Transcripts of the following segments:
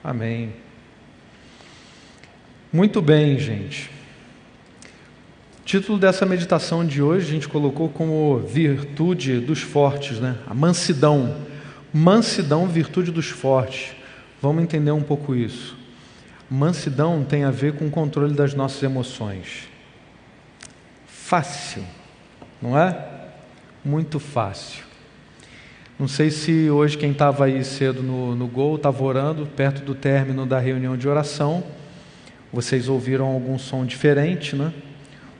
Amém. Muito bem, gente. O título dessa meditação de hoje a gente colocou como virtude dos fortes, né? A mansidão. Mansidão, virtude dos fortes. Vamos entender um pouco isso. Mansidão tem a ver com o controle das nossas emoções. Fácil, não é? Muito fácil. Não sei se hoje quem estava aí cedo no Gol, estava orando, perto do término da reunião de oração, vocês ouviram algum som diferente, né?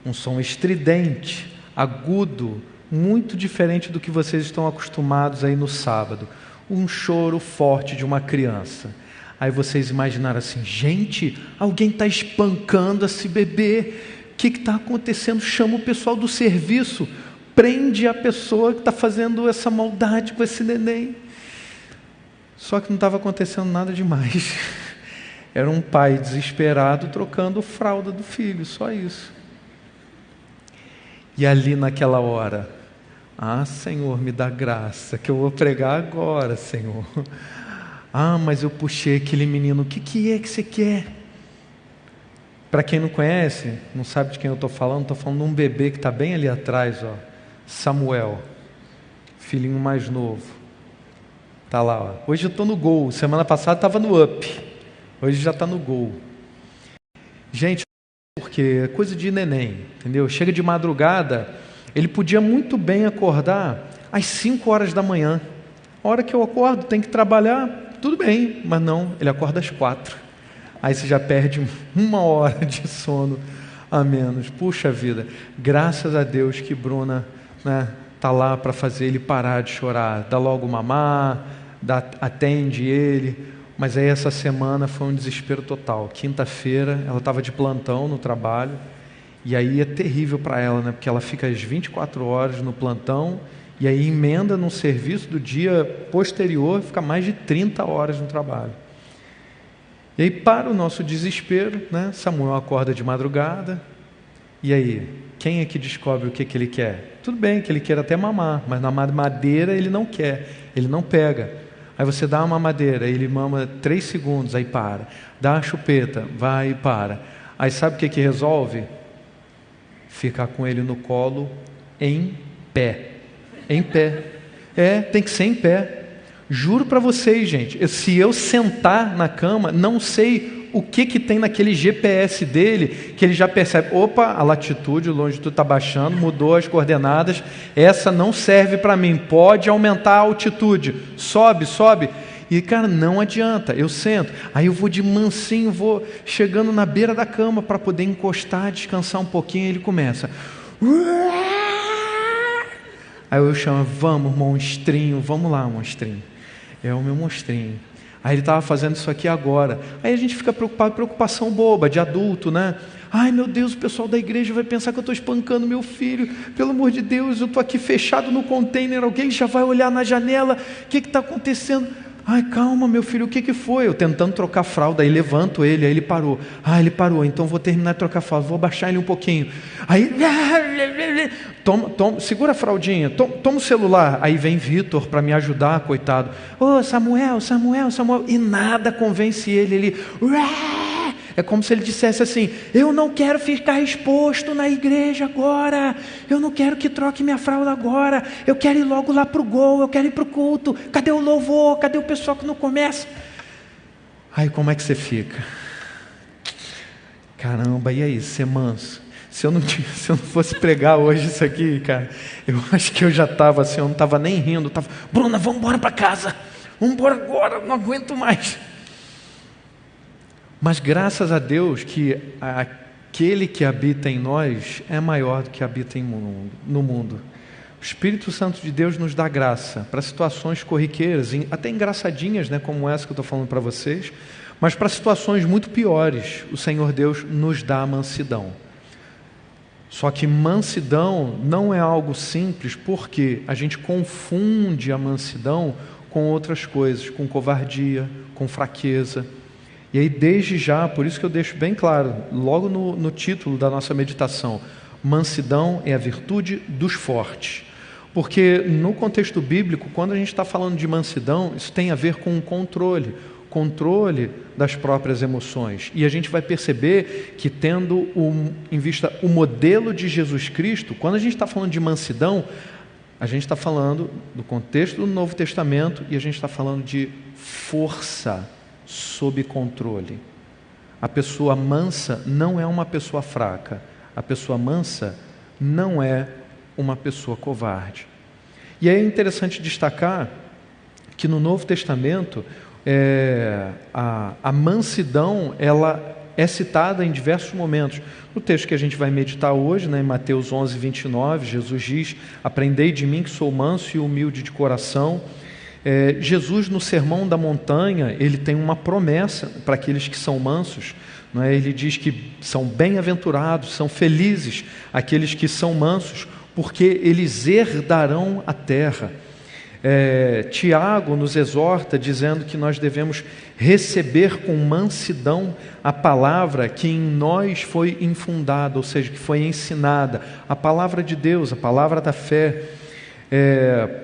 Um som estridente, agudo, muito diferente do que vocês estão acostumados aí no sábado. Um choro forte de uma criança. Aí vocês imaginaram assim, gente, alguém está espancando esse bebê, o que está acontecendo? Chama o pessoal do serviço, prende a pessoa que está fazendo essa maldade com esse neném. Só que não estava acontecendo nada demais. Era um pai desesperado trocando fralda do filho, só isso. E ali naquela hora, Senhor, me dá graça, que eu vou pregar agora, Senhor. Mas eu puxei aquele menino, o que é que você quer? Para quem não conhece, não sabe de quem eu estou falando de um bebê que está bem ali atrás, ó. Samuel, filhinho mais novo. Está lá, ó. Hoje eu estou no Gol, semana passada estava no Up, hoje já está no Gol. Gente, porque é coisa de neném, entendeu? Chega de madrugada, ele podia muito bem acordar às 5 horas da manhã. A hora que eu acordo, tem que trabalhar, tudo bem, mas não, ele acorda às 4. Aí você já perde 1 hora de sono a menos. Puxa vida, graças a Deus que Bruna tá lá para fazer ele parar de chorar, dá logo mamar, atende ele. Mas aí essa semana foi um desespero total. Quinta-feira ela estava de plantão no trabalho, e aí é terrível para ela, né? Porque ela fica às 24 horas no plantão, e aí emenda num serviço do dia posterior, fica mais de 30 horas no trabalho. E aí, para o nosso desespero, né? Samuel acorda de madrugada, e aí, quem é que descobre o que ele quer? Tudo bem que ele quer até mamar, mas na mamadeira ele não quer, ele não pega. Aí você dá uma mamadeira, ele mama 3 segundos, aí para. Dá a chupeta, vai e para. Aí sabe o que resolve? Ficar com ele no colo em pé. Em pé. Tem que ser em pé. Juro para vocês, gente, se eu sentar na cama, não sei o que tem naquele GPS dele, que ele já percebe, opa, a latitude, o longitude está baixando, mudou as coordenadas, essa não serve para mim, pode aumentar a altitude, sobe, e cara, não adianta, eu sento, aí eu vou de mansinho, vou chegando na beira da cama para poder encostar, descansar um pouquinho, ele começa, aí eu chamo, vamos monstrinho, vamos lá monstrinho, é o meu monstrinho. Aí ele estava fazendo isso aqui agora. Aí a gente fica preocupado, preocupação boba, de adulto, né? Ai meu Deus, o pessoal da igreja vai pensar que eu estou espancando meu filho. Pelo amor de Deus, eu estou aqui fechado no container, alguém já vai olhar na janela, o que está acontecendo? Ai, calma meu filho, o que foi? Eu tentando trocar a fralda, aí levanto ele, aí ele parou. Ele parou, então vou terminar de trocar a fralda, vou abaixar ele um pouquinho. Aí, segura a fraldinha, toma o celular. Aí vem Vitor para me ajudar, coitado. Samuel, e nada convence ele. É como se ele dissesse assim, eu não quero ficar exposto na igreja agora, eu não quero que troque minha fralda agora, eu quero ir logo lá para o Gol, eu quero ir para o culto, cadê o louvor, cadê o pessoal que não começa? Aí como é que você fica? Caramba, e aí, ser manso? Se eu não fosse pregar hoje isso aqui, cara, eu acho que eu já estava assim, eu não estava nem rindo, Bruna, vamos embora para casa, vamos embora agora, não aguento mais. Mas graças a Deus que aquele que habita em nós é maior do que habita no mundo. O Espírito Santo de Deus nos dá graça para situações corriqueiras, até engraçadinhas, né, como essa que eu estou falando para vocês, mas para situações muito piores, o Senhor Deus nos dá a mansidão. Só que mansidão não é algo simples, porque a gente confunde a mansidão com outras coisas, com covardia, com fraqueza. E aí desde já, por isso que eu deixo bem claro, logo no título da nossa meditação, mansidão é a virtude dos fortes. Porque no contexto bíblico, quando a gente está falando de mansidão, isso tem a ver com controle, controle das próprias emoções. E a gente vai perceber que, tendo em vista o modelo de Jesus Cristo, quando a gente está falando de mansidão, a gente está falando do contexto do Novo Testamento e a gente está falando de força sob controle. A pessoa mansa não é uma pessoa fraca. A pessoa mansa não é uma pessoa covarde. E é interessante destacar que no Novo Testamento a mansidão ela é citada em diversos momentos. No texto que a gente vai meditar hoje, né, em Mateus 11, 29, Jesus diz: aprendei de mim que sou manso e humilde de coração. Jesus, no Sermão da Montanha, ele tem uma promessa para aqueles que são mansos. Não é? Ele diz que são bem-aventurados, são felizes aqueles que são mansos, porque eles herdarão a terra. Tiago nos exorta dizendo que nós devemos receber com mansidão a palavra que em nós foi infundada, ou seja, que foi ensinada, a palavra de Deus, a palavra da fé.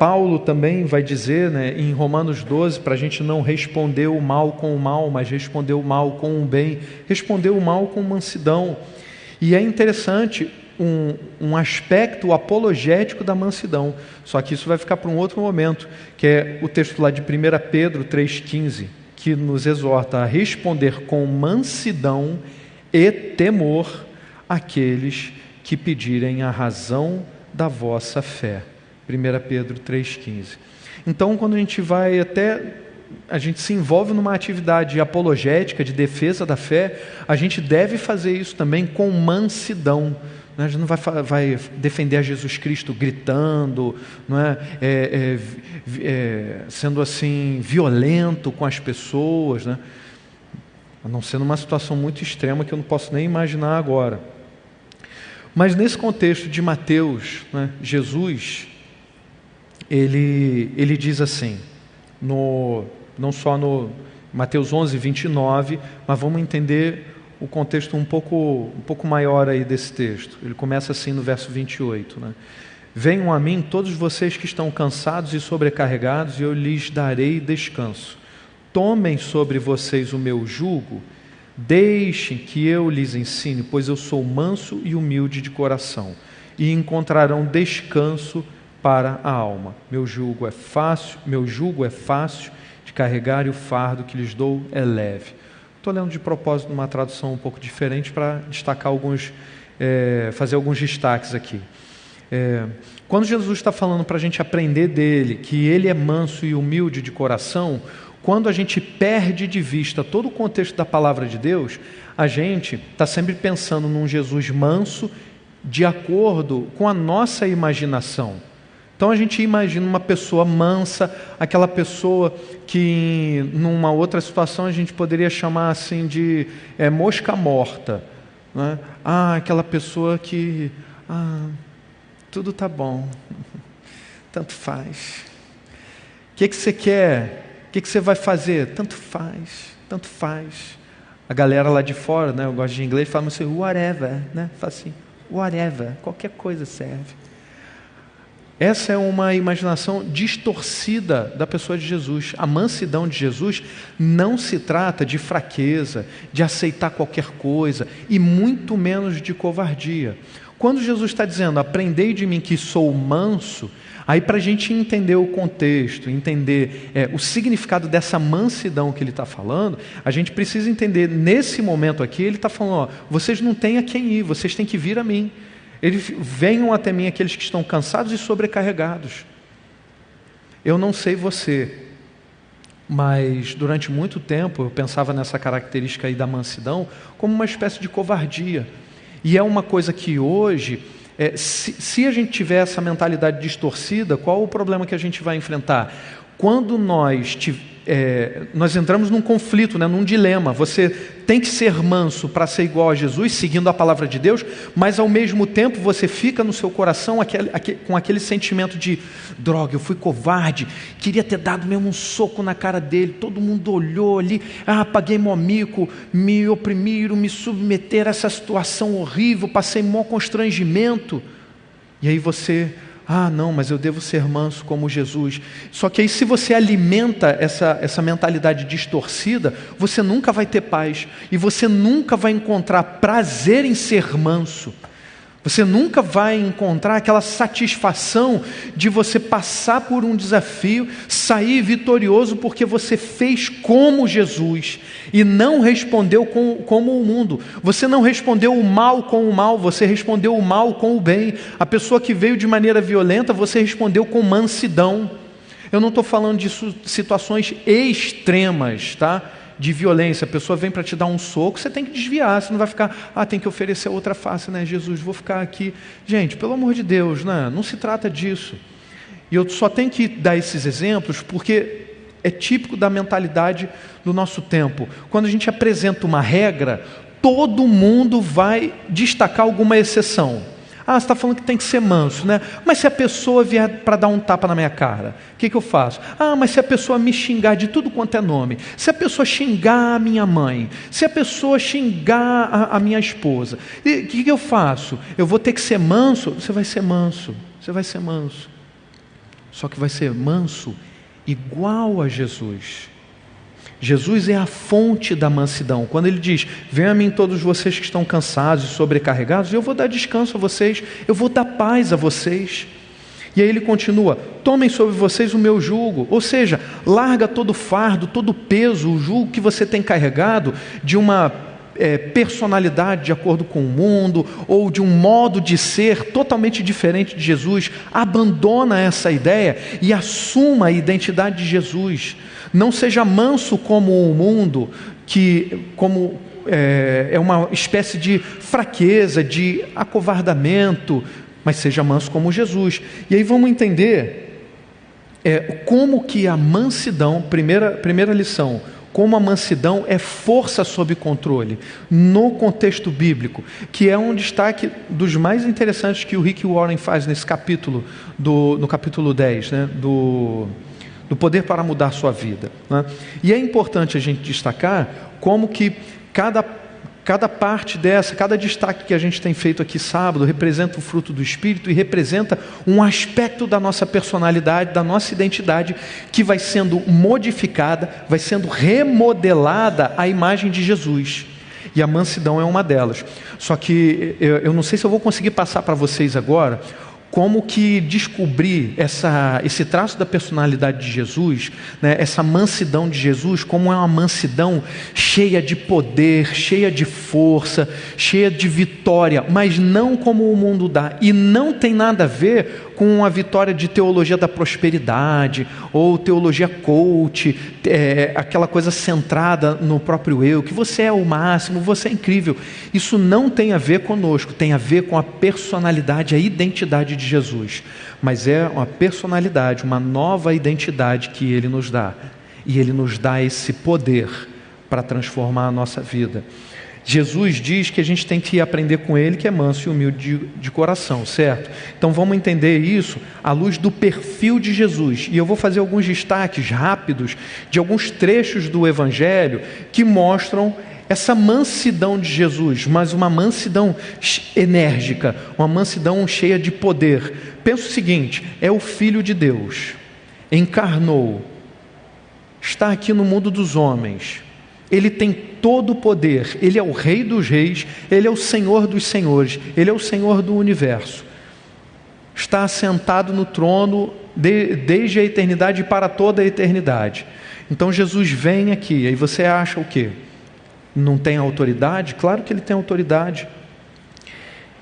Paulo também vai dizer, né, em Romanos 12, para a gente não responder o mal com o mal, mas responder o mal com o bem, responder o mal com mansidão. E é interessante um aspecto apologético da mansidão, só que isso vai ficar para um outro momento, que é o texto lá de 1 Pedro 3,15, que nos exorta a responder com mansidão e temor àqueles que pedirem a razão da vossa fé. 1 Pedro 3,15. Então, quando a gente se envolve numa atividade apologética, de defesa da fé, a gente deve fazer isso também com mansidão. A gente não vai defender a Jesus Cristo gritando, não sendo assim violento com as pessoas, né? A não ser numa situação muito extrema que eu não posso nem imaginar agora. Mas nesse contexto de Mateus, né, Jesus, ele diz assim, não só no Mateus 11, 29, mas vamos entender o contexto um pouco maior aí desse texto. Ele começa assim no verso 28, né? Venham a mim todos vocês que estão cansados e sobrecarregados, e eu lhes darei descanso. Tomem sobre vocês o meu jugo, deixem que eu lhes ensine, pois eu sou manso e humilde de coração, e encontrarão descanso para a alma. Meu jugo é fácil de carregar, e o fardo que lhes dou é leve. Estou lendo de propósito uma tradução um pouco diferente para destacar fazer alguns destaques aqui. Quando Jesus está falando para a gente aprender dele, que ele é manso e humilde de coração, quando a gente perde de vista todo o contexto da palavra de Deus, a gente está sempre pensando num Jesus manso de acordo com a nossa imaginação. Então a gente imagina uma pessoa mansa, aquela pessoa que numa outra situação a gente poderia chamar assim de mosca morta, né? Aquela pessoa que tudo tá bom, tanto faz. O que você quer? O que você vai fazer? Tanto faz, tanto faz. A galera lá de fora, né, eu gosto de inglês, fala assim, whatever, né? Fala assim, whatever, qualquer coisa serve. Essa é uma imaginação distorcida da pessoa de Jesus. A mansidão de Jesus não se trata de fraqueza, de aceitar qualquer coisa, e muito menos de covardia. Quando Jesus está dizendo, aprendei de mim que sou manso, aí para a gente entender o contexto, entender o significado dessa mansidão que ele está falando, a gente precisa entender, nesse momento aqui, ele está falando, vocês não têm a quem ir, vocês têm que vir a mim. Venham até mim aqueles que estão cansados e sobrecarregados. Eu não sei você, mas durante muito tempo eu pensava nessa característica aí da mansidão como uma espécie de covardia. E é uma coisa que hoje, se a gente tiver essa mentalidade distorcida, qual o problema que a gente vai enfrentar? Quando nós entramos num conflito, né, num dilema. Você tem que ser manso para ser igual a Jesus, seguindo a palavra de Deus, mas ao mesmo tempo você fica no seu coração com aquele sentimento de droga, eu fui covarde, queria ter dado mesmo um soco na cara dele, todo mundo olhou ali, paguei mó mico, me oprimiram, me submeteram a essa situação horrível, passei mó constrangimento. E aí você, Ah, não, mas eu devo ser manso como Jesus. Só que aí, se você alimenta essa mentalidade distorcida, você nunca vai ter paz. E você nunca vai encontrar prazer em ser manso. Você nunca vai encontrar aquela satisfação de você passar por um desafio, sair vitorioso porque você fez como Jesus e não respondeu como o mundo. Você não respondeu o mal com o mal, você respondeu o mal com o bem. A pessoa que veio de maneira violenta, você respondeu com mansidão. Eu não estou falando de situações extremas, tá? De violência, a pessoa vem para te dar um soco, você tem que desviar, você não vai ficar, tem que oferecer outra face, né, Jesus, vou ficar aqui. Gente, pelo amor de Deus, né? Não se trata disso. E eu só tenho que dar esses exemplos porque é típico da mentalidade do nosso tempo. Quando a gente apresenta uma regra, todo mundo vai destacar alguma exceção. Você está falando que tem que ser manso, né? Mas se a pessoa vier para dar um tapa na minha cara, o que eu faço? Mas se a pessoa me xingar de tudo quanto é nome, se a pessoa xingar a minha mãe, se a pessoa xingar a minha esposa, o que eu faço? Eu vou ter que ser manso? Você vai ser manso, você vai ser manso. Só que vai ser manso igual a Jesus. Jesus é a fonte da mansidão. Quando ele diz, venham a mim todos vocês que estão cansados e sobrecarregados, eu vou dar descanso a vocês, eu vou dar paz a vocês. E aí ele continua, tomem sobre vocês o meu jugo, ou seja, larga todo o fardo, todo o peso, o jugo que você tem carregado de uma personalidade de acordo com o mundo, ou de um modo de ser totalmente diferente de Jesus. Abandona essa ideia e assuma a identidade de Jesus. Não seja manso como o mundo, que é uma espécie de fraqueza, de acovardamento, mas seja manso como Jesus. E aí vamos entender como que a mansidão, primeira lição, como a mansidão é força sob controle, no contexto bíblico, que é um destaque dos mais interessantes que o Rick Warren faz nesse capítulo, no capítulo 10, né, do poder para mudar sua vida, né? E é importante a gente destacar como que cada parte dessa, cada destaque que a gente tem feito aqui sábado, representa o fruto do Espírito e representa um aspecto da nossa personalidade, da nossa identidade, que vai sendo modificada, vai sendo remodelada à imagem de Jesus. E a mansidão é uma delas. Só que eu não sei se eu vou conseguir passar para vocês agora como que descobrir esse traço da personalidade de Jesus, né, essa mansidão de Jesus, como é uma mansidão cheia de poder, cheia de força, cheia de vitória, mas não como o mundo dá. E não tem nada a ver com a vitória de teologia da prosperidade, ou teologia coach, aquela coisa centrada no próprio eu, que você é o máximo, você é incrível. Isso não tem a ver conosco, tem a ver com a personalidade, a identidade de Jesus. Mas é uma personalidade, uma nova identidade que Ele nos dá. E Ele nos dá esse poder para transformar a nossa vida. Jesus diz que a gente tem que aprender com Ele, que é manso e humilde de coração, certo? Então vamos entender isso à luz do perfil de Jesus. E eu vou fazer alguns destaques rápidos de alguns trechos do Evangelho que mostram essa mansidão de Jesus, mas uma mansidão enérgica, uma mansidão cheia de poder. Pensa o seguinte, é o Filho de Deus, encarnou, está aqui no mundo dos homens. Ele tem todo o poder, Ele é o Rei dos Reis, Ele é o Senhor dos Senhores, Ele é o Senhor do universo. Está assentado no trono desde a eternidade e para toda a eternidade. Então Jesus vem aqui, aí você acha o quê? Não tem autoridade? Claro que Ele tem autoridade.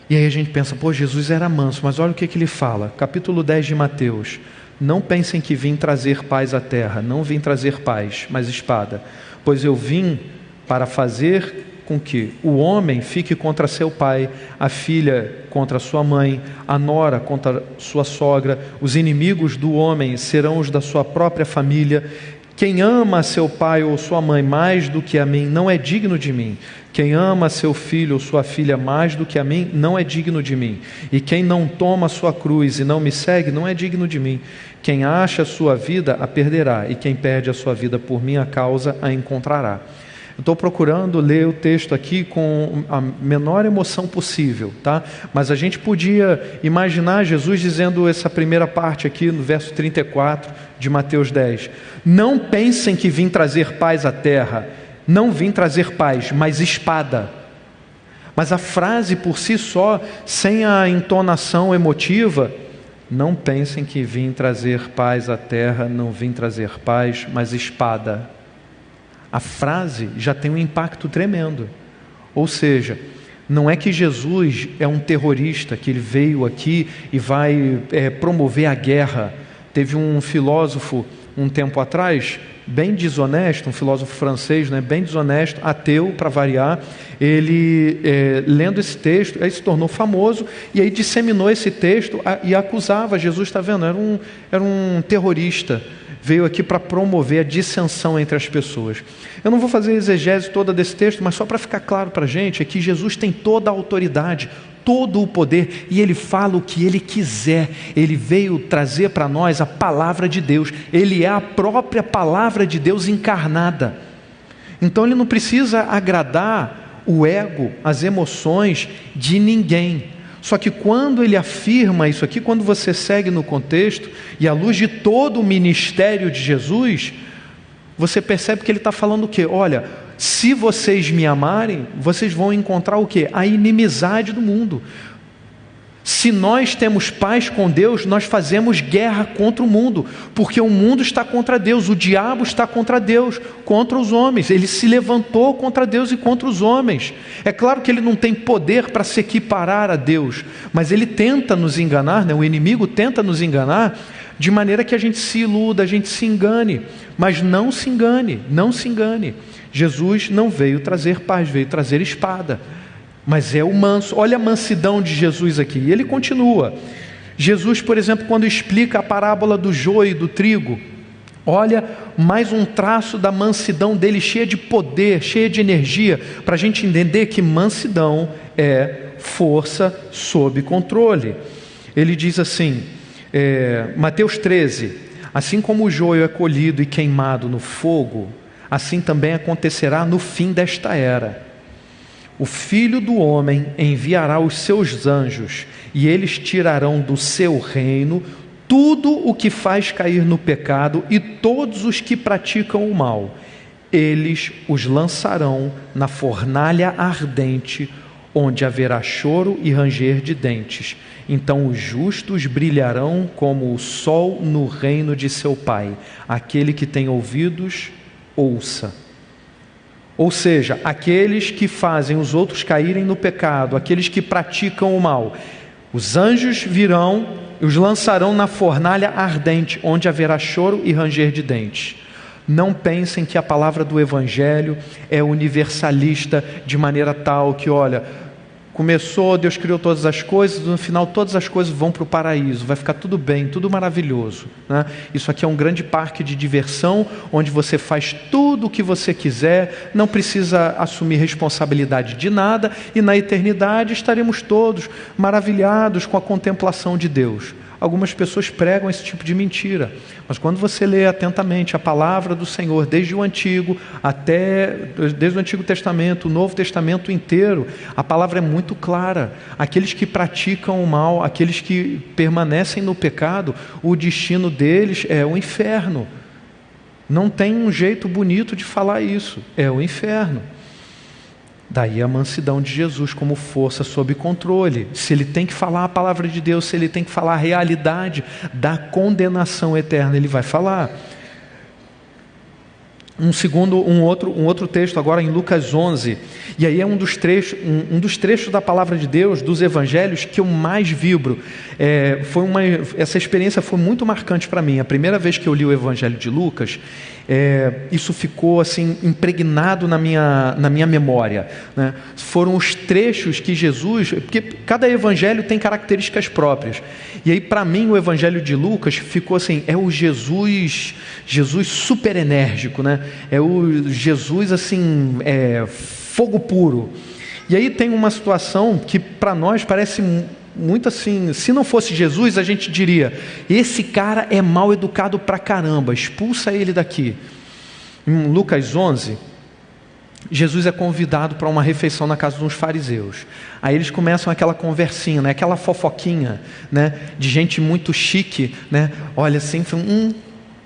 E aí a gente pensa, Jesus era manso, mas olha o que Ele fala, capítulo 10 de Mateus. Não pensem que vim trazer paz à terra, não vim trazer paz, mas espada. Pois eu vim para fazer com que o homem fique contra seu pai, a filha contra sua mãe, a nora contra sua sogra, os inimigos do homem serão os da sua própria família. Quem ama seu pai ou sua mãe mais do que a mim, não é digno de mim. Quem ama seu filho ou sua filha mais do que a mim, não é digno de mim. E quem não toma sua cruz e não me segue, não é digno de mim. Quem acha a sua vida, a perderá. E quem perde a sua vida por minha causa, a encontrará. Estou procurando ler o texto aqui com a menor emoção possível, tá? Mas a gente podia imaginar Jesus dizendo essa primeira parte aqui no verso 34 de Mateus 10. Não pensem que vim trazer paz à terra. Não vim trazer paz, mas espada. Mas a frase por si só, sem a entonação emotiva, não pensem que vim trazer paz à terra, não vim trazer paz, mas espada. A frase já tem um impacto tremendo. Ou seja, não é que Jesus é um terrorista, que ele veio aqui e vai promover a guerra. Teve um filósofo um tempo atrás, bem desonesto, um filósofo francês, né, bem desonesto, ateu para variar. Ele, lendo esse texto, aí se tornou famoso e aí disseminou esse texto e acusava Jesus, está vendo? Era um terrorista. Veio aqui para promover a dissensão entre as pessoas. Eu não vou fazer a exegese toda desse texto, mas só para ficar claro para a gente, é que Jesus tem toda a autoridade, todo o poder, e Ele fala o que Ele quiser. Ele veio trazer para nós a palavra de Deus. Ele é a própria palavra de Deus encarnada. Então Ele não precisa agradar o ego, as emoções de ninguém. Só que quando ele afirma isso aqui, quando você segue no contexto, e à luz de todo o ministério de Jesus, você percebe que ele está falando o quê? Olha, se vocês me amarem, vocês vão encontrar o quê? A inimizade do mundo. Se nós temos paz com Deus, nós fazemos guerra contra o mundo, porque o mundo está contra Deus, o diabo está contra Deus, contra os homens. Ele se levantou contra Deus e contra os homens. É claro que ele não tem poder para se equiparar a Deus, mas ele tenta nos enganar, né? O inimigo tenta nos enganar, de maneira que a gente se iluda, a gente se engane. Mas não se engane, não se engane. Jesus não veio trazer paz, veio trazer espada. Mas é o manso. Olha a mansidão de Jesus aqui. E ele continua. Jesus, por exemplo, quando explica a parábola do joio e do trigo, olha mais um traço da mansidão dele, cheia de poder, cheia de energia, para a gente entender que mansidão é força sob controle. Ele diz assim, Mateus 13, assim como o joio é colhido e queimado no fogo, assim também acontecerá no fim desta era. O Filho do Homem enviará os seus anjos, e eles tirarão do seu reino tudo o que faz cair no pecado e todos os que praticam o mal. Eles os lançarão na fornalha ardente, onde haverá choro e ranger de dentes. Então os justos brilharão como o sol no reino de seu Pai. Aquele que tem ouvidos, ouça. Ou seja, aqueles que fazem os outros caírem no pecado, aqueles que praticam o mal, os anjos virão e os lançarão na fornalha ardente, onde haverá choro e ranger de dentes. Não pensem que a palavra do Evangelho é universalista de maneira tal que, olha, começou, Deus criou todas as coisas, no final todas as coisas vão para o paraíso, vai ficar tudo bem, tudo maravilhoso, né? Isso aqui é um grande parque de diversão, onde você faz tudo o que você quiser, não precisa assumir responsabilidade de nada, e na eternidade estaremos todos maravilhados com a contemplação de Deus. Algumas pessoas pregam esse tipo de mentira, mas quando você lê atentamente a palavra do Senhor, desde o Antigo desde o Antigo Testamento, o Novo Testamento inteiro, a palavra é muito clara. Aqueles que praticam o mal, aqueles que permanecem no pecado, o destino deles é o inferno. Não tem um jeito bonito de falar isso, é o inferno. Daí a mansidão de Jesus como força sob controle. Se ele tem que falar a palavra de Deus, se ele tem que falar a realidade da condenação eterna, ele vai falar. Um outro texto agora em Lucas 11, e aí é um dos trechos da palavra de Deus, dos evangelhos, que eu mais vibro. Essa experiência foi muito marcante para mim. A primeira vez que eu li o evangelho de Lucas, isso ficou assim impregnado na minha memória, né? Foram os trechos que Jesus, porque cada evangelho tem características próprias, e aí para mim o evangelho de Lucas ficou assim, é o Jesus super enérgico, né? É o Jesus assim, fogo puro. E aí tem uma situação que para nós parece muito assim, se não fosse Jesus, a gente diria, esse cara é mal educado pra caramba, expulsa ele daqui. Em Lucas 11, Jesus é convidado para uma refeição na casa de uns fariseus. Aí eles começam aquela conversinha, né? Aquela fofoquinha, né? De gente muito chique, né? Olha assim,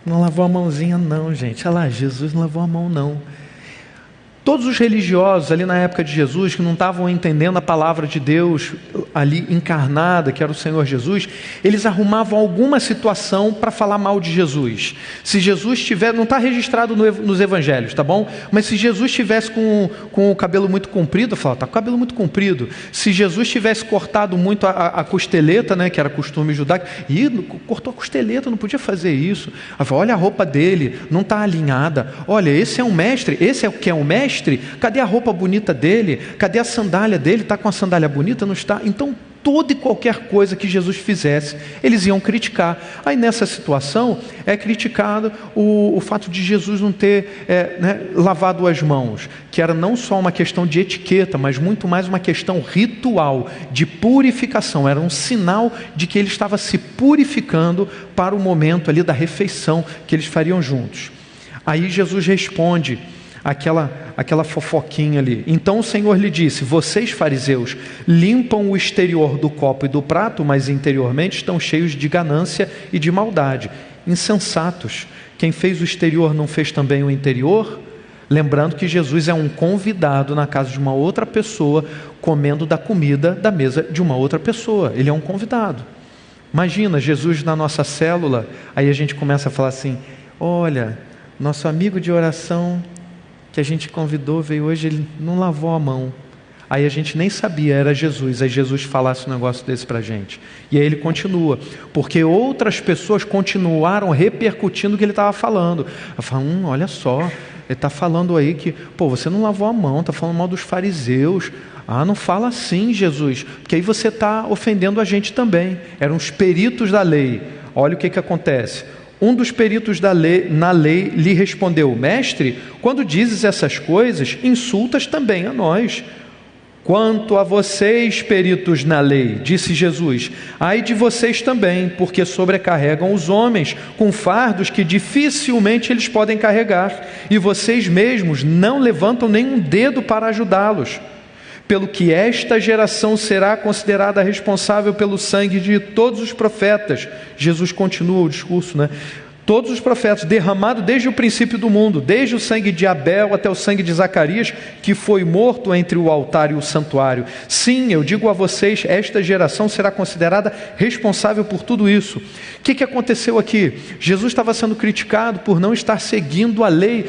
não lavou a mãozinha não, gente. Olha lá, Jesus não lavou a mão não. Todos os religiosos ali na época de Jesus, que não estavam entendendo a palavra de Deus ali encarnada, que era o Senhor Jesus, eles arrumavam alguma situação para falar mal de Jesus. Se Jesus tiver, não está registrado nos evangelhos, tá bom? Mas se Jesus tivesse com o cabelo muito comprido, eu falo, está com o cabelo muito comprido. Se Jesus tivesse cortado muito a costeleta, né, que era costume judaico, cortou a costeleta, não podia fazer isso. Eu falo, olha a roupa dele, não está alinhada. Olha, esse é um mestre, esse é o que é um mestre. Cadê a roupa bonita dele? Cadê a sandália dele? Está com a sandália bonita? Não está? Então, toda e qualquer coisa que Jesus fizesse, eles iam criticar. Aí nessa situação, é criticado o fato de Jesus não ter lavado as mãos, que era não só uma questão de etiqueta, mas muito mais uma questão ritual, de purificação. Era um sinal de que ele estava se purificando para o momento ali da refeição que eles fariam juntos. Aí Jesus responde aquela fofoquinha ali. Então o Senhor lhe disse: vocês, fariseus, limpam o exterior do copo e do prato, mas interiormente estão cheios de ganância e de maldade. Insensatos, quem fez o exterior não fez também o interior? Lembrando que Jesus é um convidado na casa de uma outra pessoa, comendo da comida da mesa de uma outra pessoa. Ele é um convidado. Imagina Jesus na nossa célula, aí a gente começa a falar assim: olha, nosso amigo de oração que a gente convidou veio hoje, ele não lavou a mão. Aí a gente nem sabia, era Jesus. Aí Jesus falasse um negócio desse para a gente. E aí ele continua, porque outras pessoas continuaram repercutindo o que ele estava falando. Eu falo, olha só, ele está falando aí que, você não lavou a mão, está falando mal dos fariseus. Não fala assim, Jesus, porque aí você está ofendendo a gente também. Eram os peritos da lei. Olha o que acontece. Um dos peritos na lei lhe respondeu: mestre, quando dizes essas coisas, insultas também a nós. Quanto a vocês, peritos na lei, disse Jesus, ai de vocês também, porque sobrecarregam os homens com fardos que dificilmente eles podem carregar, e vocês mesmos não levantam nenhum dedo para ajudá-los. Pelo que esta geração será considerada responsável pelo sangue de todos os profetas. Jesus continua o discurso, né? Todos os profetas, derramado desde o princípio do mundo, desde o sangue de Abel até o sangue de Zacarias, que foi morto entre o altar e o santuário. Sim, eu digo a vocês, esta geração será considerada responsável por tudo isso. O que aconteceu aqui? Jesus estava sendo criticado por não estar seguindo a lei,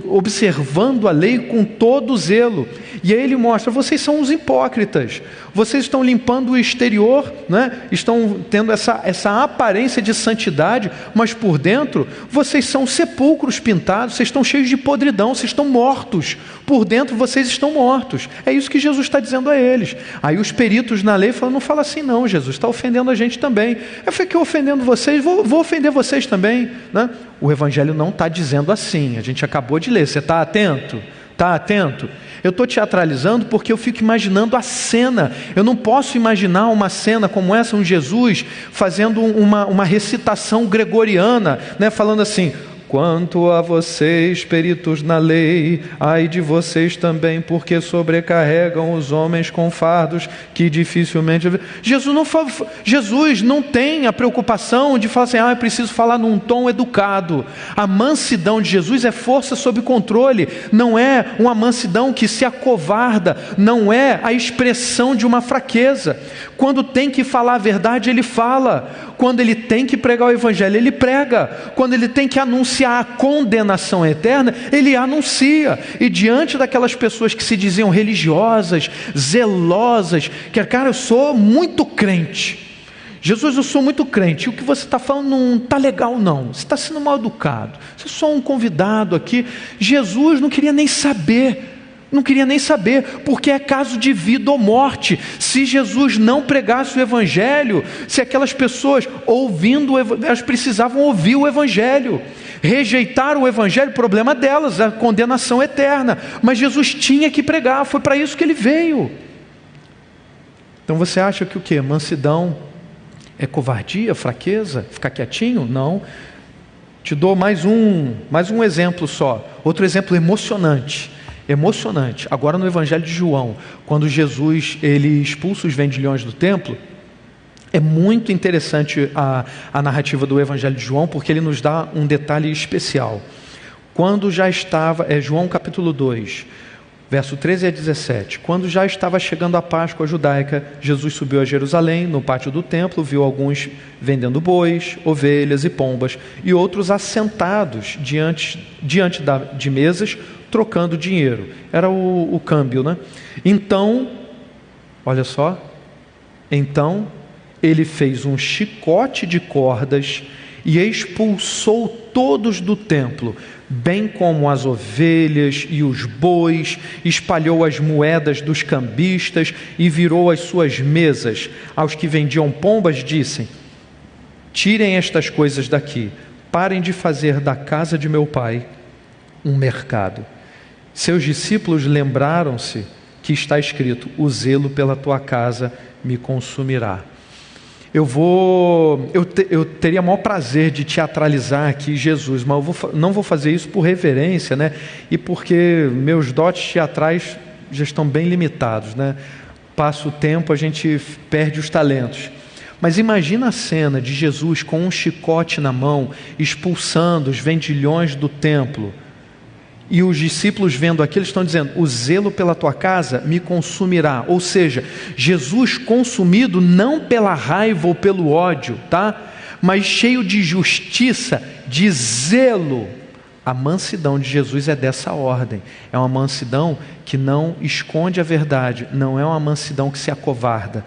observando a lei com todo zelo. E aí ele mostra: vocês são uns hipócritas, vocês estão limpando o exterior, né? Estão tendo essa aparência de santidade, mas por dentro vocês são sepulcros pintados, vocês estão cheios de podridão, vocês estão mortos, por dentro vocês estão mortos. É isso que Jesus está dizendo a eles. Aí os peritos na lei falam: não fala assim não, Jesus, está ofendendo a gente também. Eu fiquei ofendendo vocês, vou ofender vocês também, né? O Evangelho não está dizendo assim, a gente acabou de ler. Você está atento? Está atento? Eu estou teatralizando porque eu fico imaginando a cena. Eu não posso imaginar uma cena como essa, um Jesus fazendo uma recitação gregoriana, né, falando assim: quanto a vocês, peritos na lei, ai de vocês também, porque sobrecarregam os homens com fardos que dificilmente... Jesus não tem a preocupação de falar assim: eu preciso falar num tom educado. A mansidão de Jesus é força sob controle, não é uma mansidão que se acovarda, não é a expressão de uma fraqueza. Quando tem que falar a verdade, ele fala. Quando ele tem que pregar o Evangelho, ele prega. Quando ele tem que anunciar a condenação eterna, ele anuncia. E diante daquelas pessoas que se diziam religiosas, zelosas, que cara, eu sou muito crente, Jesus, eu sou muito crente, e o que você está falando não está legal não, você está sendo mal educado, você é só um convidado aqui. Jesus não queria nem saber, porque é caso de vida ou morte. Se Jesus não pregasse o Evangelho, se aquelas pessoas ouvindo, elas precisavam ouvir o Evangelho. Rejeitaram o Evangelho, problema delas, a condenação eterna. Mas Jesus tinha que pregar, foi para isso que ele veio. Então você acha que o quê? Mansidão é covardia, fraqueza, ficar quietinho? Não. Te dou mais um exemplo só, outro exemplo emocionante. Emocionante. Agora no Evangelho de João, quando Jesus ele expulsa os vendilhões do templo, é muito interessante a narrativa do Evangelho de João, porque ele nos dá um detalhe especial. Quando já estava, João capítulo 2, verso 13 a 17, quando já estava chegando a Páscoa judaica, Jesus subiu a Jerusalém, no pátio do templo, viu alguns vendendo bois, ovelhas e pombas, e outros assentados diante de mesas, trocando dinheiro. Era o câmbio, né? Então, olha só, então ele fez um chicote de cordas e expulsou todos do templo, bem como as ovelhas e os bois, espalhou as moedas dos cambistas e virou as suas mesas. Aos que vendiam pombas disse: tirem estas coisas daqui, parem de fazer da casa de meu pai um mercado. Seus discípulos lembraram-se que está escrito: o zelo pela tua casa me consumirá. Eu teria maior prazer de teatralizar aqui Jesus, mas não vou fazer isso por reverência, né? E porque meus dotes teatrais já estão bem limitados, né? Passa o tempo, a gente perde os talentos. Mas imagina a cena de Jesus com um chicote na mão, expulsando os vendilhões do templo. E os discípulos vendo aquilo estão dizendo: o zelo pela tua casa me consumirá. Ou seja, Jesus consumido não pela raiva ou pelo ódio, tá? Mas cheio de justiça, de zelo. A mansidão de Jesus é dessa ordem. É uma mansidão que não esconde a verdade, não é uma mansidão que se acovarda.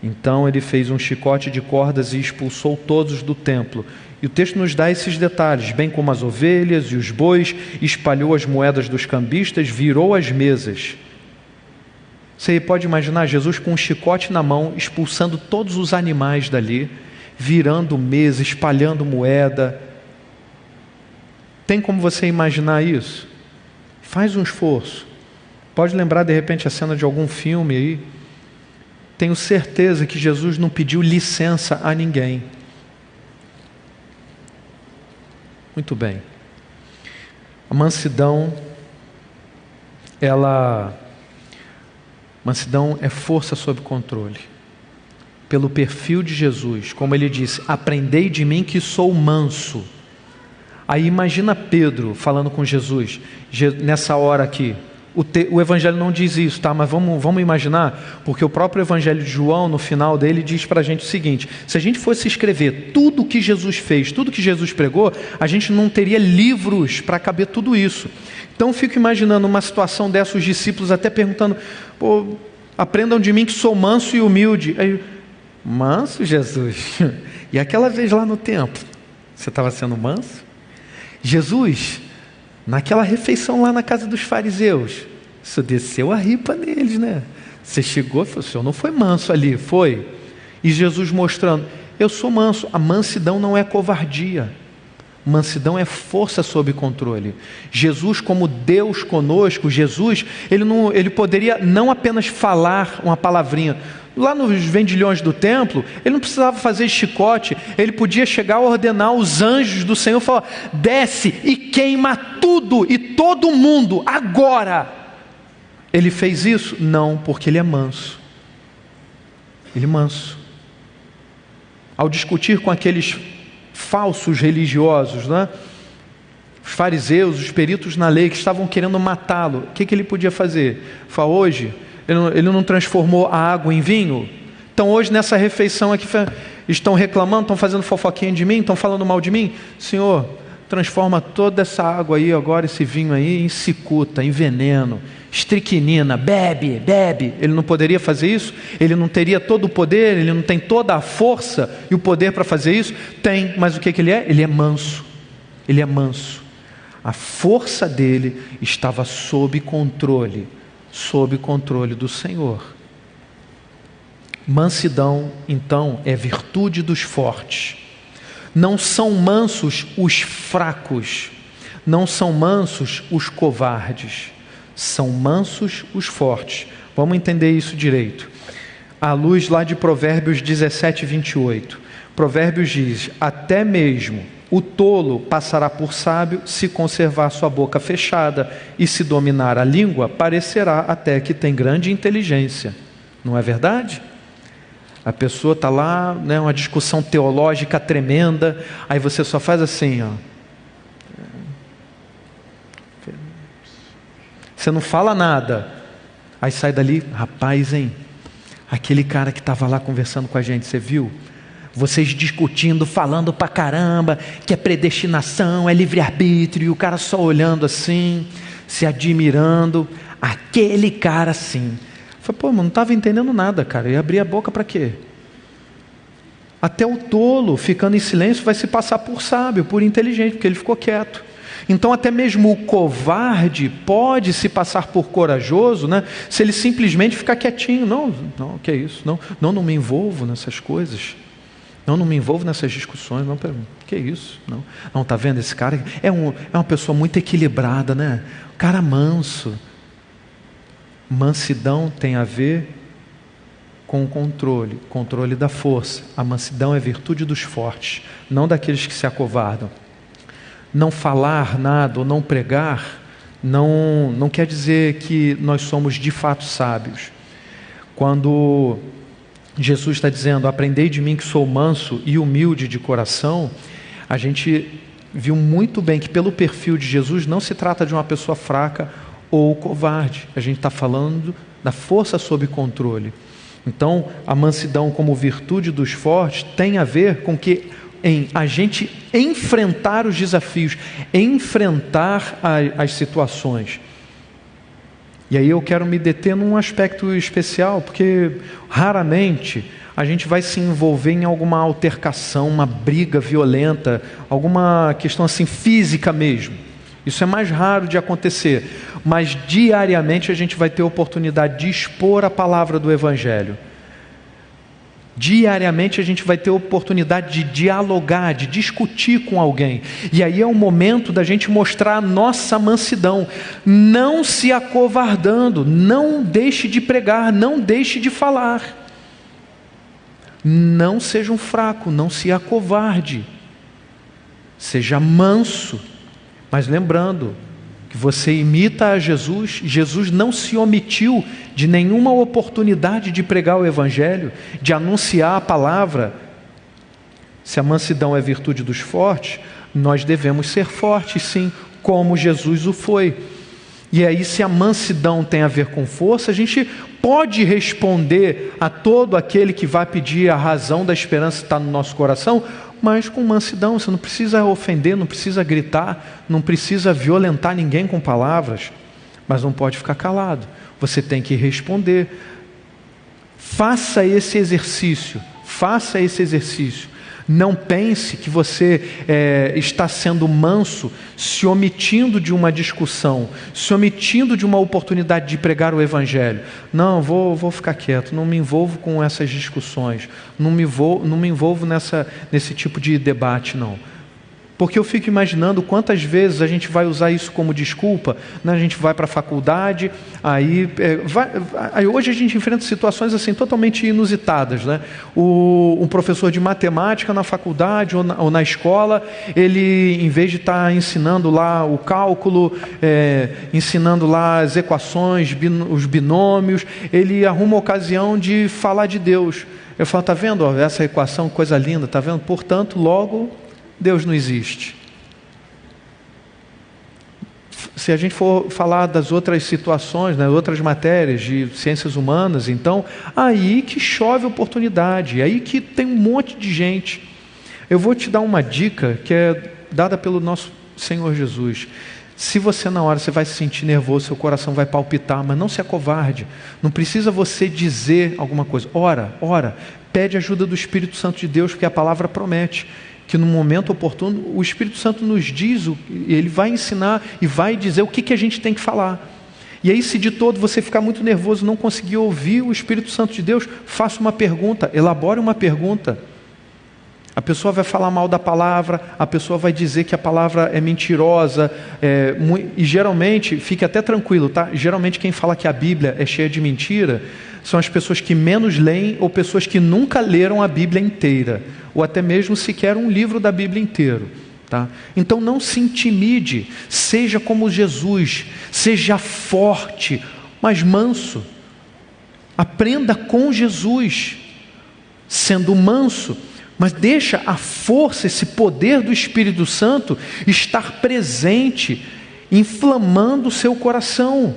Então ele fez um chicote de cordas e expulsou todos do templo. E o texto nos dá esses detalhes, bem como as ovelhas e os bois, espalhou as moedas dos cambistas, virou as mesas. Você pode imaginar Jesus com um chicote na mão, expulsando todos os animais dali, virando mesa, espalhando moeda. Tem como você imaginar isso? Faz um esforço. Pode lembrar de repente a cena de algum filme aí. Tenho certeza que Jesus não pediu licença a ninguém. Muito bem. A mansidão, mansidão é força sob controle. Pelo perfil de Jesus, como ele disse: aprendei de mim que sou manso. Aí imagina Pedro falando com Jesus, nessa hora aqui. O Evangelho não diz isso, tá? Mas vamos imaginar, porque o próprio Evangelho de João, no final dele, diz para a gente o seguinte: se a gente fosse escrever tudo que Jesus fez, tudo que Jesus pregou, a gente não teria livros para caber tudo isso. Então fico imaginando uma situação dessa, os discípulos até perguntando: pô, aprendam de mim que sou manso e humilde. Aí, manso, Jesus? E aquela vez lá no templo, você estava sendo manso? Jesus, naquela refeição lá na casa dos fariseus, você desceu a ripa neles, né? Você chegou e falou: o senhor não foi manso ali, foi? E Jesus mostrando: eu sou manso. A mansidão não é covardia. Mansidão é força sob controle. Jesus, como Deus conosco, Jesus, ele poderia não apenas falar uma palavrinha. Lá nos vendilhões do templo, ele não precisava fazer chicote, ele podia chegar a ordenar os anjos do Senhor, falar: desce e queima tudo e todo mundo, agora. Ele fez isso? Não, porque ele é manso. Ele é manso. Ao discutir com aqueles falsos religiosos, né? Os fariseus, os peritos na lei que estavam querendo matá-lo, o que ele podia fazer? Falar: hoje ele não transformou a água em vinho? Então hoje nessa refeição aqui estão reclamando, estão fazendo fofoquinha de mim, estão falando mal de mim? Senhor, transforma toda essa água aí agora, esse vinho aí, em cicuta, em veneno, estricnina, bebe. Ele não poderia fazer isso? Ele não teria todo o poder? Ele não tem toda a força e o poder para fazer isso? Tem, mas o que ele é? Ele é manso. Ele é manso. A força dele estava sob controle do Senhor. Mansidão, então, é virtude dos fortes. Não são mansos os fracos, não são mansos os covardes, são mansos os fortes. Vamos entender isso direito. À luz lá de Provérbios 17, 28. Provérbios diz: até mesmo O tolo passará por sábio se conservar sua boca fechada, e se dominar a língua, parecerá até que tem grande inteligência. Não é verdade? A pessoa está lá, né, uma discussão teológica tremenda, aí você só faz assim, ó. Você não fala nada. Aí sai dali, rapaz, hein? Aquele cara que estava lá conversando com a gente, você viu? Vocês discutindo, falando pra caramba, que é predestinação, é livre-arbítrio, e o cara só olhando assim, se admirando. Aquele cara assim. Eu falei, pô, mas não estava entendendo nada, cara. E abrir a boca para quê? Até o tolo, ficando em silêncio, vai se passar por sábio, por inteligente, porque ele ficou quieto. Então até mesmo o covarde pode se passar por corajoso, né, se ele simplesmente ficar quietinho. Não, que é isso? Não me envolvo nessas coisas. Não me envolvo nessas discussões. Não, que é isso? Não, tá vendo esse cara? É uma pessoa muito equilibrada, né? Um cara manso. Mansidão tem a ver com o controle da força. A mansidão é virtude dos fortes, não daqueles que se acovardam. Não falar nada ou não pregar não quer dizer que nós somos de fato sábios. Quando Jesus está dizendo, aprendei de mim que sou manso e humilde de coração, a gente viu muito bem que pelo perfil de Jesus não se trata de uma pessoa fraca ou covarde. A gente está falando da força sob controle. Então, a mansidão como virtude dos fortes tem a ver com que em a gente enfrentar os desafios, enfrentar as situações. E aí eu quero me deter num aspecto especial, porque raramente a gente vai se envolver em alguma altercação, uma briga violenta, alguma questão assim física mesmo. Isso é mais raro de acontecer, mas diariamente a gente vai ter a oportunidade de expor a palavra do Evangelho. Diariamente a gente vai ter a oportunidade de dialogar, de discutir com alguém. E aí é o momento da gente mostrar a nossa mansidão, não se acovardando, não deixe de pregar, não deixe de falar. Não seja um fraco, não se acovarde. Seja manso. Mas lembrando que você imita a Jesus, Jesus não se omitiu de nenhuma oportunidade de pregar o Evangelho, de anunciar a palavra. Se a mansidão é virtude dos fortes, nós devemos ser fortes sim, como Jesus o foi. E aí, se a mansidão tem a ver com força, a gente pode responder a todo aquele que vai pedir a razão da esperança que está no nosso coração, mas com mansidão. Você não precisa ofender, não precisa gritar, não precisa violentar ninguém com palavras, mas não pode ficar calado. Você tem que responder. Faça esse exercício, faça esse exercício. Não pense que você está sendo manso, se omitindo de uma discussão, se omitindo de uma oportunidade de pregar o Evangelho. Não, vou ficar quieto, não me envolvo com essas discussões, não me envolvo nesse tipo de debate, não. Porque eu fico imaginando quantas vezes a gente vai usar isso como desculpa, né? A gente vai para a faculdade, aí hoje a gente enfrenta situações assim totalmente inusitadas, né? Um professor de matemática na faculdade ou na escola, ele, em vez de estar ensinando lá o cálculo, ensinando lá as equações, os binômios, ele arruma a ocasião de falar de Deus. Eu falo, tá vendo, ó, essa equação, coisa linda, tá vendo? Portanto, logo Deus não existe. Se a gente for falar das outras situações, né, outras matérias de ciências humanas, então, aí que chove oportunidade, aí que tem um monte de gente. Eu vou te dar uma dica que é dada pelo nosso Senhor Jesus. Se você na hora você vai se sentir nervoso, seu coração vai palpitar, mas não se acovarde. Não precisa você dizer alguma coisa. Ora, pede ajuda do Espírito Santo de Deus, porque a palavra promete que no momento oportuno o Espírito Santo nos diz, ele vai ensinar e vai dizer o que a gente tem que falar. E aí, se de todo você ficar muito nervoso, não conseguir ouvir o Espírito Santo de Deus, faça uma pergunta, elabore uma pergunta. A pessoa vai falar mal da palavra, a pessoa vai dizer que a palavra é mentirosa, e geralmente, fique até tranquilo, tá? Geralmente quem fala que a Bíblia é cheia de mentira são as pessoas que menos leem ou pessoas que nunca leram a Bíblia inteira, ou até mesmo sequer um livro da Bíblia inteiro. Tá? Então não se intimide, seja como Jesus, seja forte, mas manso. Aprenda com Jesus, sendo manso, mas deixa a força, esse poder do Espírito Santo estar presente, inflamando o seu coração.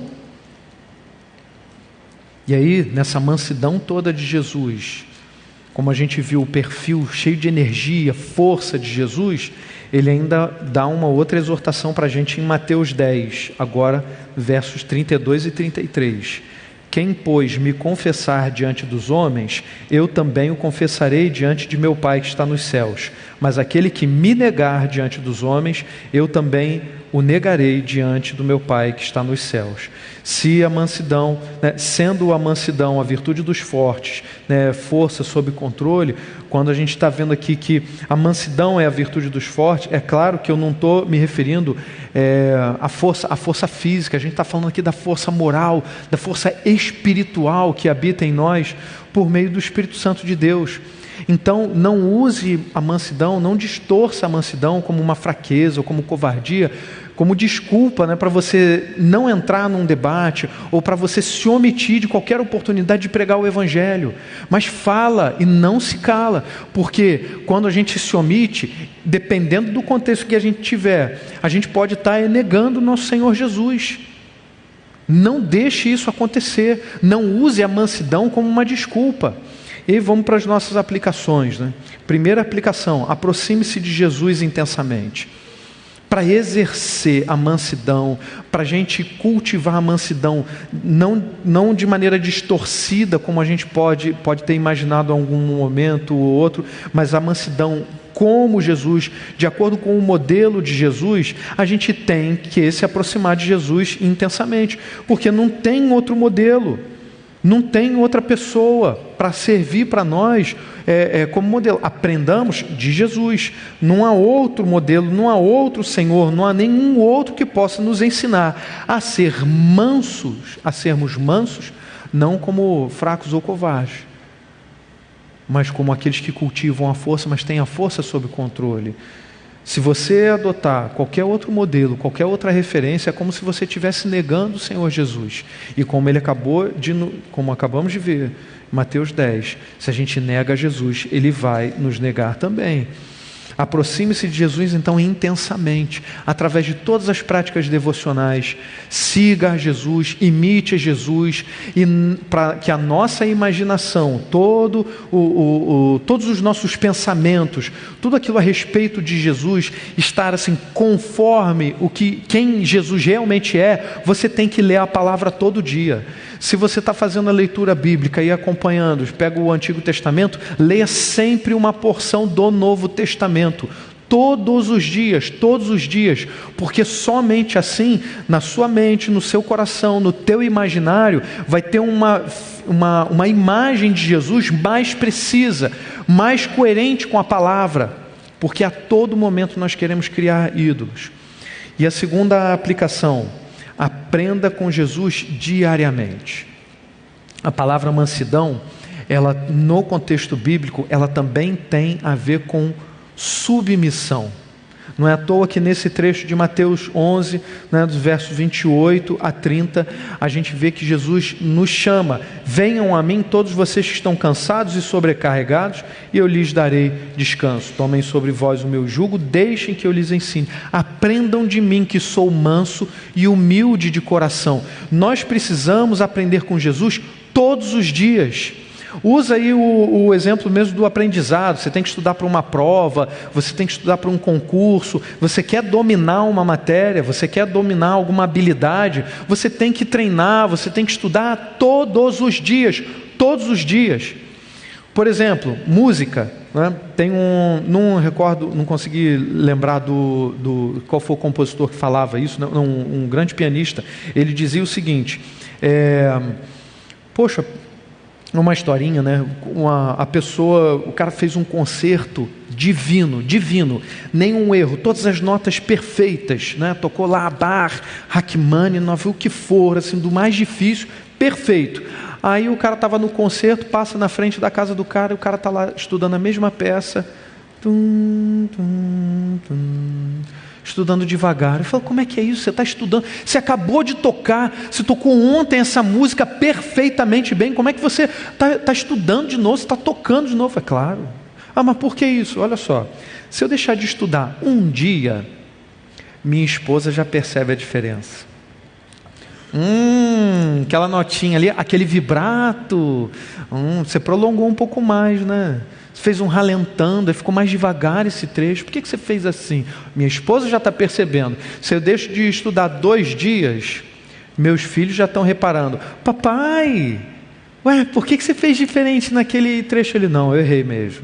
E aí, nessa mansidão toda de Jesus, como a gente viu o perfil cheio de energia, força de Jesus, ele ainda dá uma outra exortação para a gente em Mateus 10, agora versos 32 e 33. Quem, pois, me confessar diante dos homens, eu também o confessarei diante de meu Pai que está nos céus. Mas aquele que me negar diante dos homens, eu também o negarei diante do meu Pai que está nos céus. Se a mansidão, sendo a mansidão a virtude dos fortes, força sob controle, quando a gente está vendo aqui que a mansidão é a virtude dos fortes, é claro que eu não estou me referindo à força física, a gente está falando aqui da força moral, da força espiritual que habita em nós por meio do Espírito Santo de Deus. Então não use a mansidão, não distorça a mansidão como uma fraqueza ou como covardia, como desculpa, para você não entrar num debate ou para você se omitir de qualquer oportunidade de pregar o Evangelho. Mas fala e não se cala, porque quando a gente se omite, dependendo do contexto que a gente tiver, a gente pode estar negando o nosso Senhor Jesus. Não deixe isso acontecer, não use a mansidão como uma desculpa. E vamos para as nossas aplicações. Primeira aplicação, aproxime-se de Jesus intensamente. Para exercer a mansidão, para a gente cultivar a mansidão, não de maneira distorcida, como a gente pode ter imaginado em algum momento ou outro, mas a mansidão como Jesus, de acordo com o modelo de Jesus, a gente tem que se aproximar de Jesus intensamente, porque não tem outro modelo. Não tem outra pessoa para servir para nós como modelo. Aprendamos de Jesus. Não há outro modelo, não há outro Senhor, não há nenhum outro que possa nos ensinar a ser mansos, a sermos mansos, não como fracos ou covardes, mas como aqueles que cultivam a força, mas têm a força sob controle. Se você adotar qualquer outro modelo, qualquer outra referência, é como se você estivesse negando o Senhor Jesus. E como como acabamos de ver, Mateus 10, se a gente nega Jesus, Ele vai nos negar também. Aproxime-se de Jesus então intensamente, através de todas as práticas devocionais. Siga a Jesus, imite a Jesus, e para que a nossa imaginação, todos os nossos pensamentos, tudo aquilo a respeito de Jesus, estar assim conforme quem Jesus realmente é. Você tem que ler a palavra todo dia. Se você está fazendo a leitura bíblica e acompanhando, pega o Antigo Testamento, leia sempre uma porção do Novo Testamento, todos os dias, porque somente assim, na sua mente, no seu coração, no teu imaginário, vai ter uma imagem de Jesus mais precisa, mais coerente com a palavra, porque a todo momento nós queremos criar ídolos. E a segunda aplicação, aprenda com Jesus diariamente. A palavra mansidão, ela no contexto bíblico, ela também tem a ver com submissão. Não é à toa que nesse trecho de Mateus 11, dos versos 28 a 30, a gente vê que Jesus nos chama: venham a mim todos vocês que estão cansados e sobrecarregados, e eu lhes darei descanso. Tomem sobre vós o meu jugo, deixem que eu lhes ensine. Aprendam de mim, que sou manso e humilde de coração. Nós precisamos aprender com Jesus todos os dias. Usa aí o exemplo mesmo do aprendizado. Você tem que estudar para uma prova, você tem que estudar para um concurso, você quer dominar uma matéria, você quer dominar alguma habilidade, você tem que treinar, você tem que estudar todos os dias. Por exemplo, música, tem não consegui lembrar qual foi o compositor que falava isso, um grande pianista. Ele dizia o seguinte, uma historinha, o cara fez um concerto divino, nenhum erro, todas as notas perfeitas, tocou lá Bach, Rachmaninoff, o que for, assim, do mais difícil, perfeito. Aí o cara estava no concerto, passa na frente da casa do cara, e o cara está lá estudando a mesma peça, Tum, tum, tum. Estudando devagar. Eu falo, como é que é isso? Você está estudando, você acabou de tocar, você tocou ontem essa música perfeitamente bem, como é que você está estudando de novo, você está tocando de novo? É claro. Mas por que isso? Olha só, se eu deixar de estudar um dia, minha esposa já percebe a diferença. Aquela notinha ali, aquele vibrato, você prolongou um pouco mais, né? Você fez um ralentando, aí ficou mais devagar esse trecho. Por que você fez assim? Minha esposa já está percebendo. Se eu deixo de estudar 2 dias, meus filhos já estão reparando. Papai, por que você fez diferente naquele trecho ali? Não, eu errei mesmo.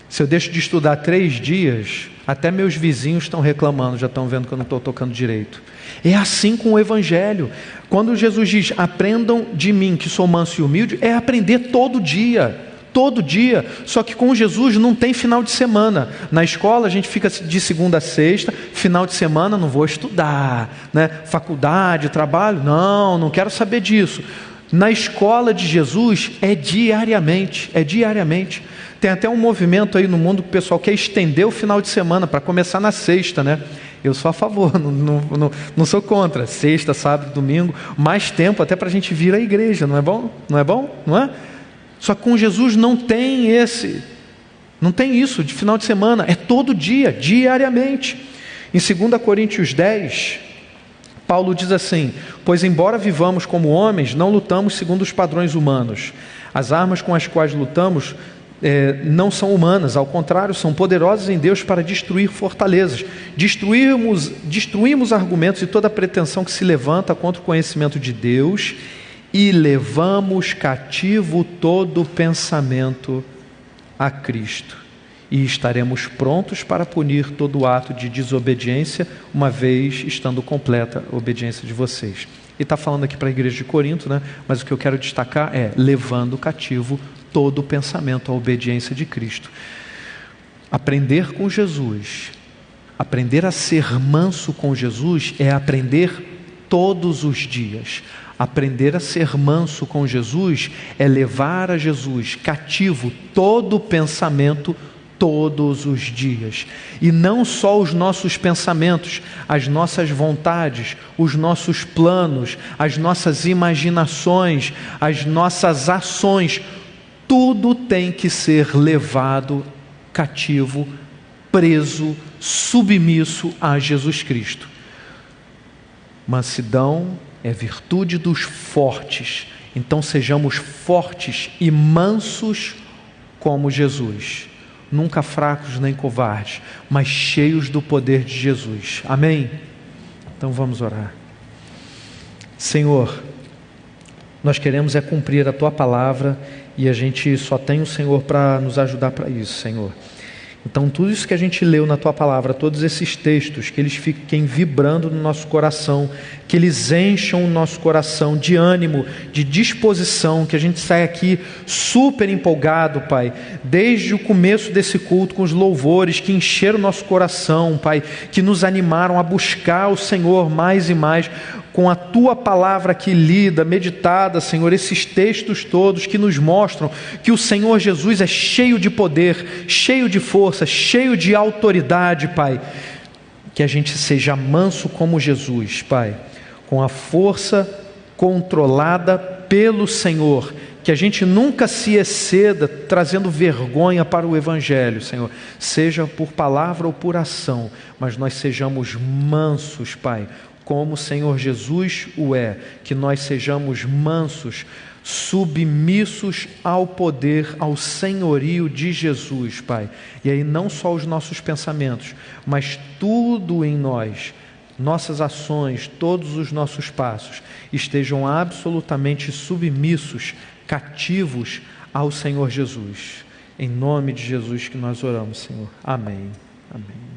Se eu deixo de estudar 3 dias, até meus vizinhos estão reclamando, já estão vendo que eu não estou tocando direito. É assim com o Evangelho. Quando Jesus diz, aprendam de mim que sou manso e humilde, é aprender todo dia. Todo dia, só que com Jesus não tem final de semana. Na escola a gente fica de segunda a sexta, final de semana não vou estudar, né? Faculdade, trabalho, não quero saber disso. Na escola de Jesus é diariamente, Tem até um movimento aí no mundo que o pessoal quer estender o final de semana para começar na sexta, né? Eu sou a favor, não sou contra. Sexta, sábado, domingo, mais tempo até para a gente vir à igreja, não é bom? Não é bom? Não é? Só que com Jesus não tem isso de final de semana, é todo dia, diariamente. Em 2 Coríntios 10, Paulo diz assim: pois embora vivamos como homens, não lutamos segundo os padrões humanos. As armas com as quais lutamos não são humanas, ao contrário, são poderosas em Deus para destruir fortalezas. Destruímos argumentos e toda pretensão que se levanta contra o conhecimento de Deus, e levamos cativo todo pensamento a Cristo, e estaremos prontos para punir todo ato de desobediência, uma vez estando completa a obediência de vocês. E está falando aqui para a igreja de Corinto, né? Mas o que eu quero destacar é levando cativo todo pensamento à obediência de Cristo. Aprender com Jesus, aprender a ser manso com Jesus, é aprender todos os dias. Aprender a ser manso com Jesus é levar a Jesus cativo todo pensamento todos os dias. E não só os nossos pensamentos, as nossas vontades, os nossos planos, as nossas imaginações, as nossas ações, tudo tem que ser levado cativo, preso, submisso a Jesus Cristo. Mansidão é virtude dos fortes, então sejamos fortes e mansos como Jesus, nunca fracos nem covardes, mas cheios do poder de Jesus. Amém? Então vamos orar. Senhor, nós queremos cumprir a Tua palavra, e a gente só tem o Senhor para nos ajudar para isso, Senhor. Então tudo isso que a gente leu na Tua palavra, todos esses textos, que eles fiquem vibrando no nosso coração, que eles encham o nosso coração de ânimo, de disposição, que a gente saia aqui super empolgado, Pai, desde o começo desse culto, com os louvores que encheram o nosso coração, Pai, que nos animaram a buscar o Senhor mais e mais, com a Tua palavra aqui lida, meditada, Senhor, esses textos todos que nos mostram que o Senhor Jesus é cheio de poder, cheio de força, cheio de autoridade, Pai. Que a gente seja manso como Jesus, Pai, com a força controlada pelo Senhor, que a gente nunca se exceda trazendo vergonha para o Evangelho, Senhor, seja por palavra ou por ação, mas nós sejamos mansos, Pai, como o Senhor Jesus o é, que nós sejamos mansos, submissos ao poder, ao senhorio de Jesus, Pai. E aí não só os nossos pensamentos, mas tudo em nós, nossas ações, todos os nossos passos, estejam absolutamente submissos, cativos ao Senhor Jesus. Em nome de Jesus que nós oramos, Senhor. Amém. Amém.